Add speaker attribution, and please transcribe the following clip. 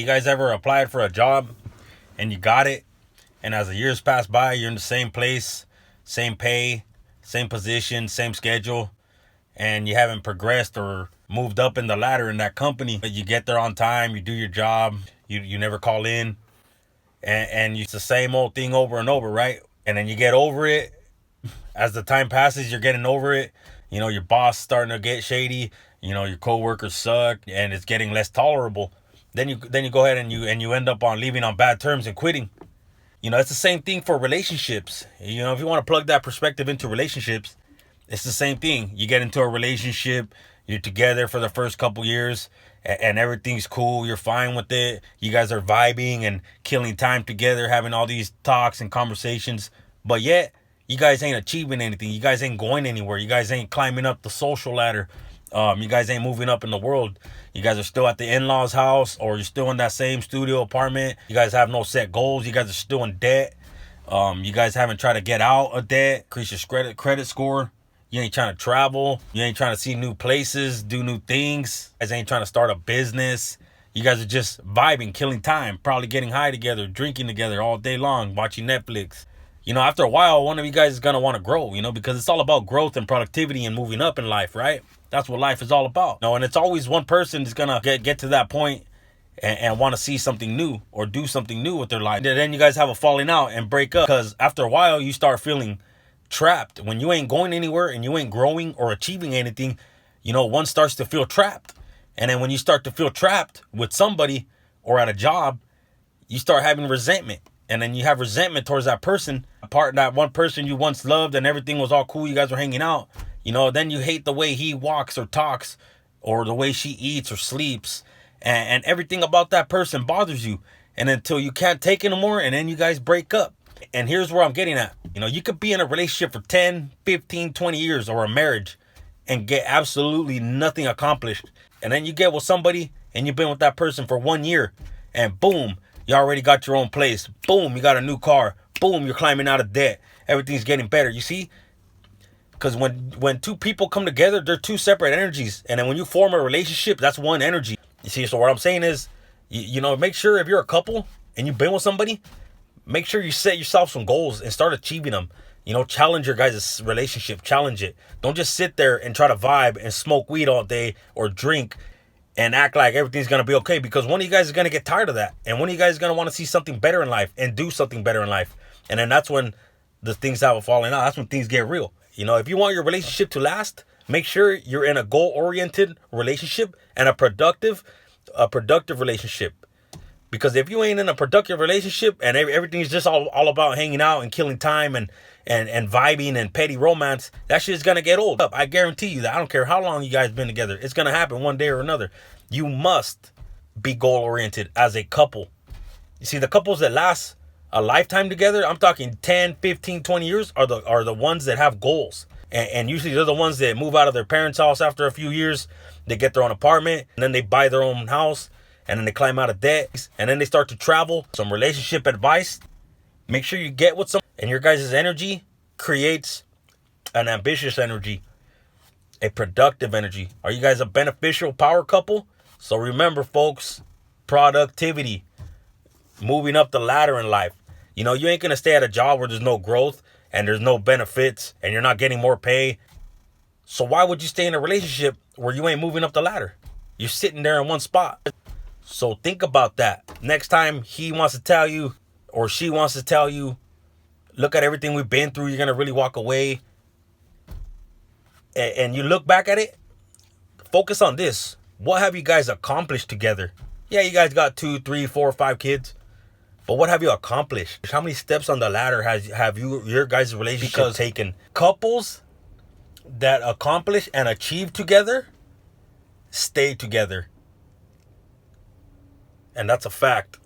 Speaker 1: You guys ever applied for a job and you got it, and as the years pass by, you're in the same place, same pay, same position, same schedule, and you haven't progressed or moved up in the ladder in that company? But you get there on time, you do your job, you never call in, and it's the same old thing over and over, right? And then you get over it. As the time passes, you're getting over it. Your boss starting to get shady. Your coworkers suck, and it's getting less tolerable. Then you go ahead and you end up on leaving on bad terms and quitting. It's the same thing for relationships. If you want to plug that perspective into relationships, it's the same thing. You get into a relationship, you're together for the first couple years, and everything's cool. You're fine with it. You guys are vibing and killing time together, having all these talks and conversations. But yet, you guys ain't achieving anything. You guys ain't going anywhere. You guys ain't climbing up the social ladder. You guys ain't moving up in the world. You guys are still at the in-laws house, or you're still in that same studio apartment. You guys have no set goals. You guys are still in debt. You guys haven't tried to get out of debt, increase your credit score. You ain't trying to travel. You ain't trying to see new places, do new things. You guys ain't trying to start a business. You guys are just vibing, killing time, probably getting high together, drinking together all day long, watching Netflix. After a while, one of you guys is going to want to grow, because it's all about growth and productivity and moving up in life, right? That's what life is all about. And it's always one person that's going to get to that point and want to see something new or do something new with their life. And then you guys have a falling out and break up, because after a while, you start feeling trapped. When you ain't going anywhere and you ain't growing or achieving anything, one starts to feel trapped. And then when you start to feel trapped with somebody or at a job, you start having resentment. And then you have resentment towards that person, that one person you once loved and everything was all cool. You guys were hanging out. Then you hate the way he walks or talks, or the way she eats or sleeps. And everything about that person bothers you. And until you can't take it anymore, and then you guys break up. And here's where I'm getting at. You could be in a relationship for 10, 15, 20 years, or a marriage, and get absolutely nothing accomplished. And then you get with somebody and you've been with that person for 1 year, and boom, you already got your own place. Boom, you got a new car. Boom, you're climbing out of debt. Everything's getting better. You see? Because when two people come together, they're two separate energies. And then when you form a relationship, that's one energy. You see? So what I'm saying is, make sure if you're a couple and you've been with somebody, make sure you set yourself some goals and start achieving them. Challenge your guys' relationship. Challenge it. Don't just sit there and try to vibe and smoke weed all day or drink and act like everything's going to be okay, because one of you guys is going to get tired of that. And one of you guys is going to want to see something better in life and do something better in life. And then that's when the things have a falling out. That's when things get real. If you want your relationship to last, make sure you're in a goal-oriented relationship and a productive relationship. Because if you ain't in a productive relationship and everything's just all about hanging out and killing time and vibing and petty romance, that shit's going to get old. I guarantee you that. I don't care how long you guys been together. It's going to happen one day or another. You must be goal-oriented as a couple. You see, the couples that last a lifetime together, I'm talking 10, 15, 20 years, are the ones that have goals. And usually they're the ones that move out of their parents' house after a few years. They get their own apartment, and then they buy their own house. And then they climb out of debt, and then they start to travel. Some relationship advice: make sure you get with someone, and your guys' energy creates an ambitious energy, a productive energy. Are you guys a beneficial power couple? So remember, folks, productivity, moving up the ladder in life. You ain't going to stay at a job where there's no growth and there's no benefits and you're not getting more pay. So why would you stay in a relationship where you ain't moving up the ladder? You're sitting there in one spot. So think about that. Next time he wants to tell you, or she wants to tell you, look at everything we've been through, you're going to really walk away. And you look back at it, focus on this. What have you guys accomplished together? Yeah, you guys got 2, 3, 4, 5 kids. But what have you accomplished? How many steps on the ladder have your guys' relationship taken? Couples that accomplish and achieve together stay together. And that's a fact.